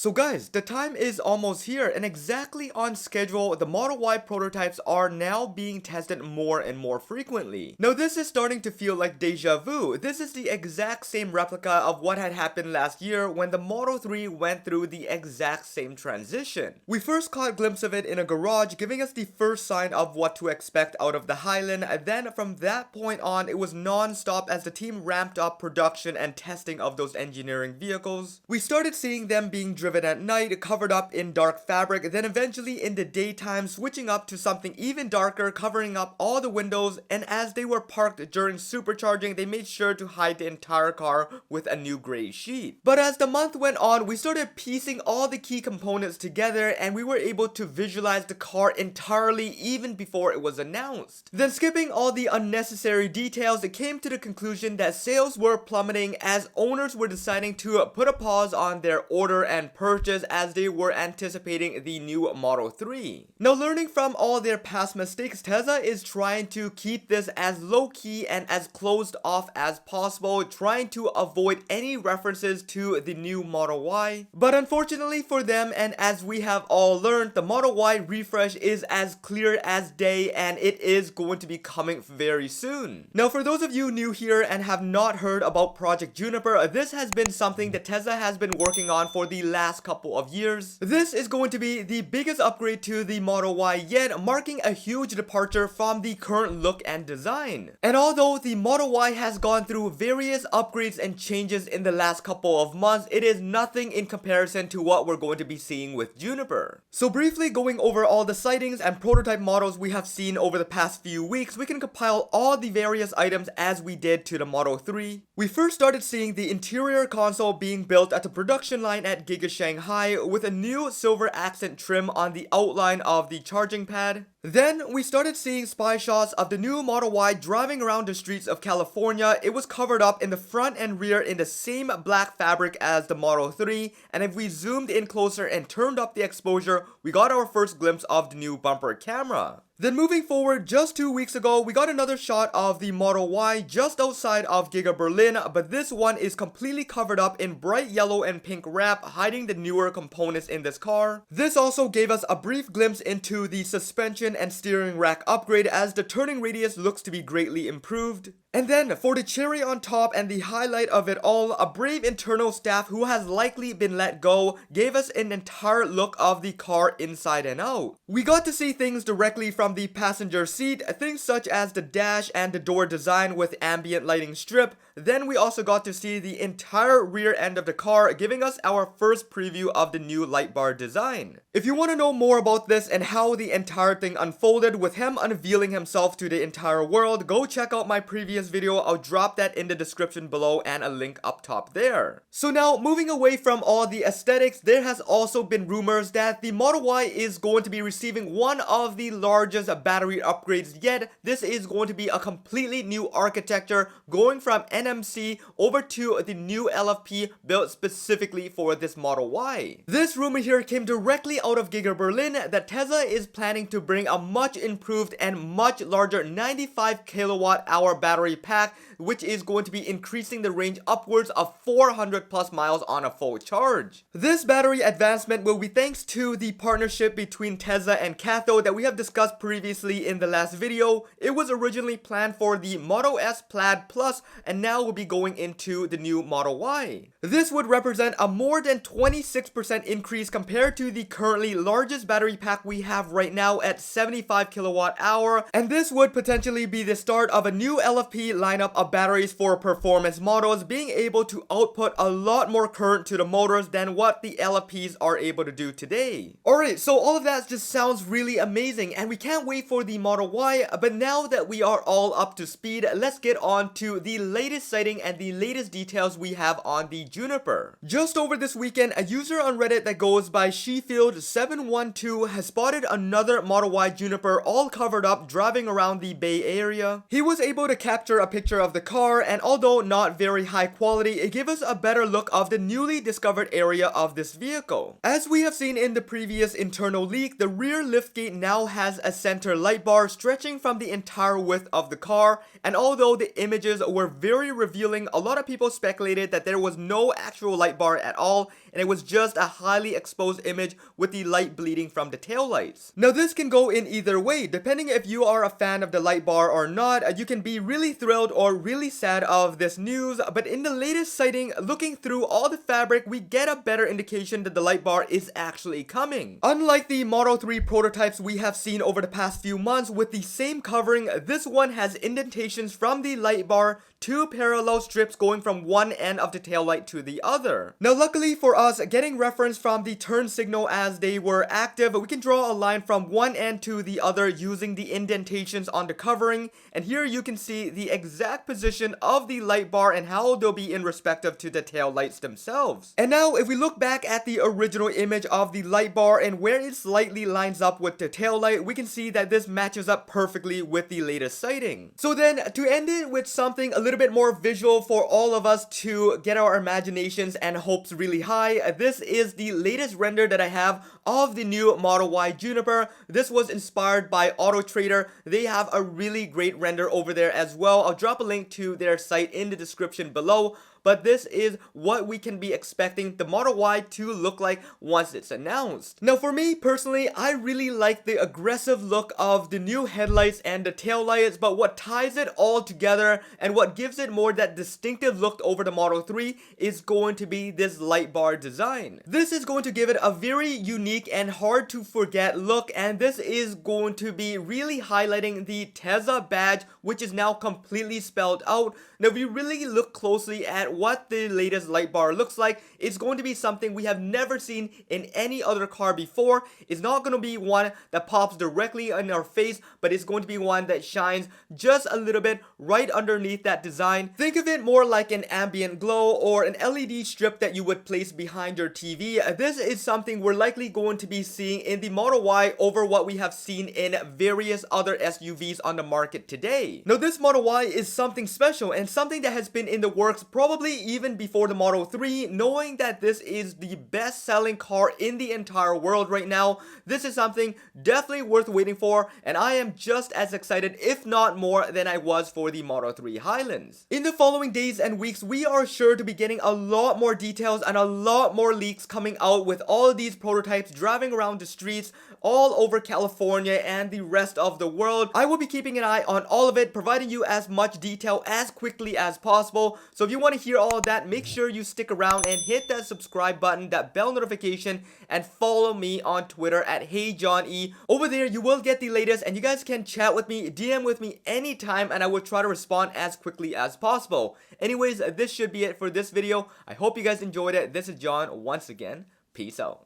So guys, the time is almost here and exactly on schedule, the Model Y prototypes are now being tested more and more frequently. Now this is starting to feel like deja vu. This is the exact same replica of what had happened last year when the Model 3 went through the exact same transition. We first caught a glimpse of it in a garage, giving us the first sign of what to expect out of the Highland, and then from that point on, it was non-stop as the team ramped up production and testing of those engineering vehicles. We started seeing them being driven at night, covered up in dark fabric, then eventually in the daytime switching up to something even darker, covering up all the windows, and as they were parked during supercharging, they made sure to hide the entire car with a new gray sheet. But as the month went on, we started piecing all the key components together and we were able to visualize the car entirely even before it was announced. Then skipping all the unnecessary details, it came to the conclusion that sales were plummeting as owners were deciding to put a pause on their order and purchase as they were anticipating the new Model 3. Now learning from all their past mistakes, Tesla is trying to keep this as low-key and as closed off as possible, trying to avoid any references to the new Model Y. But unfortunately for them, and as we have all learned, the Model Y refresh is as clear as day and it is going to be coming very soon. Now for those of you new here and have not heard about Project Juniper, this has been something that Tesla has been working on for the last couple of years. This is going to be the biggest upgrade to the Model Y yet, marking a huge departure from the current look and design. And although the Model Y has gone through various upgrades and changes in the last couple of months, it is nothing in comparison to what we're going to be seeing with Juniper. So briefly going over all the sightings and prototype models we have seen over the past few weeks, we can compile all the various items as we did to the Model 3. We first started seeing the interior console being built at the production line at Giga Shanghai with a new silver accent trim on the outline of the charging pad. Then we started seeing spy shots of the new Model Y driving around the streets of California. It was covered up in the front and rear in the same black fabric as the Model 3, and if we zoomed in closer and turned up the exposure, we got our first glimpse of the new bumper camera. Then moving forward, just 2 weeks ago, we got another shot of the Model Y just outside of Giga Berlin, but this one is completely covered up in bright yellow and pink wrap, hiding the newer components in this car. This also gave us a brief glimpse into the suspension and steering rack upgrade as the turning radius looks to be greatly improved. And then, for the cherry on top and the highlight of it all, a brave internal staff who has likely been let go gave us an entire look of the car inside and out. We got to see things directly from the passenger seat, things such as the dash and the door design with ambient lighting strip. Then we also got to see the entire rear end of the car, giving us our first preview of the new light bar design. If you want to know more about this and how the entire thing unfolded with him unveiling himself to the entire world, go check out my previous video. I'll drop that in the description below and a link up top there. So now moving away from all the aesthetics, there has also been rumors that the Model Y is going to be receiving one of the largest battery upgrades yet. This is going to be a completely new architecture going from NMC over to the new LFP built specifically for this Model Y. This rumor here came directly out of Giga Berlin that Tesla is planning to bring a much improved and much larger 95 kilowatt hour battery pack, which is going to be increasing the range upwards of 400 plus miles on a full charge. This battery advancement will be thanks to the partnership between Tesla and Cathode that we have discussed previously in the last video. It was originally planned for the Model S Plaid Plus and now will be going into the new Model Y. This would represent a more than 26% increase compared to the currently largest battery pack we have right now at 75 kilowatt hour, and this would potentially be the start of a new LFP lineup of batteries for performance models, being able to output a lot more current to the motors than what the LFPs are able to do today. Alright, so all of that just sounds really amazing and we can't wait for the Model Y, but now that we are all up to speed, let's get on to the latest sighting and the latest details we have on the Juniper. Just over this weekend, a user on Reddit that goes by Shefield712 has spotted another Model Y Juniper all covered up driving around the Bay Area. He was able to capture a picture of the car, and although not very high quality, it gave us a better look of the newly discovered area of this vehicle. As we have seen in the previous internal leak, the rear liftgate now has a center light bar stretching from the entire width of the car, and although the images were very very revealing. A lot of people speculated that there was no actual light bar at all, and it was just a highly exposed image with the light bleeding from the taillights. Now this can go in either way, depending if you are a fan of the light bar or not. You can be really thrilled or really sad of this news, but in the latest sighting, looking through all the fabric, we get a better indication that the light bar is actually coming. Unlike the Model 3 prototypes we have seen over the past few months with the same covering, this one has indentations from the light bar, 2 parallel strips going from one end of the taillight to the other. Now luckily for us, getting reference from the turn signal as they were active, we can draw a line from one end to the other using the indentations on the covering, and here you can see the exact position of the light bar and how they'll be in respective to the tail lights themselves. And now if we look back at the original image of the light bar and where it slightly lines up with the tail light, we can see that this matches up perfectly with the latest sighting. So then to end it with something a little bit more visual for all of us to get our imaginations and hopes really high, this is the latest render that I have of the new Model Y Juniper. This was inspired by Auto Trader. They have a really great render over there as well. I'll drop a link to their site in the description below. But this is what we can be expecting the Model Y to look like once it's announced. Now for me personally, I really like the aggressive look of the new headlights and the tail lights, but what ties it all together and what gives it more that distinctive look over the Model 3 is going to be this light bar design. This is going to give it a very unique and hard to forget look, and this is going to be really highlighting the Tesla badge, which is now completely spelled out. Now if you really look closely at what the latest light bar looks like, it's going to be something we have never seen in any other car before. It's not going to be one that pops directly in our face, but it's going to be one that shines just a little bit right underneath that design. Think of it more like an ambient glow or an LED strip that you would place behind your TV. This is something we're likely going to be seeing in the Model Y over what we have seen in various other SUVs on the market today. Now this Model Y is something special and something that has been in the works probably even before the Model 3, knowing that this is the best-selling car in the entire world right now. This is something definitely worth waiting for, and I am just as excited, if not more, than I was for the Model 3 Highlands. In the following days and weeks, we are sure to be getting a lot more details and a lot more leaks coming out with all of these prototypes driving around the streets all over California and the rest of the world. I will be keeping an eye on all of it, providing you as much detail as quickly as possible. So if you want to hear all of that, make sure you stick around and hit that subscribe button, that bell notification, and follow me on Twitter at HeyJohnE. Over there, you will get the latest, and you guys can chat with me, DM with me anytime, and I will try to respond as quickly as possible. Anyways, this should be it for this video. I hope you guys enjoyed it. This is John once again. Peace out.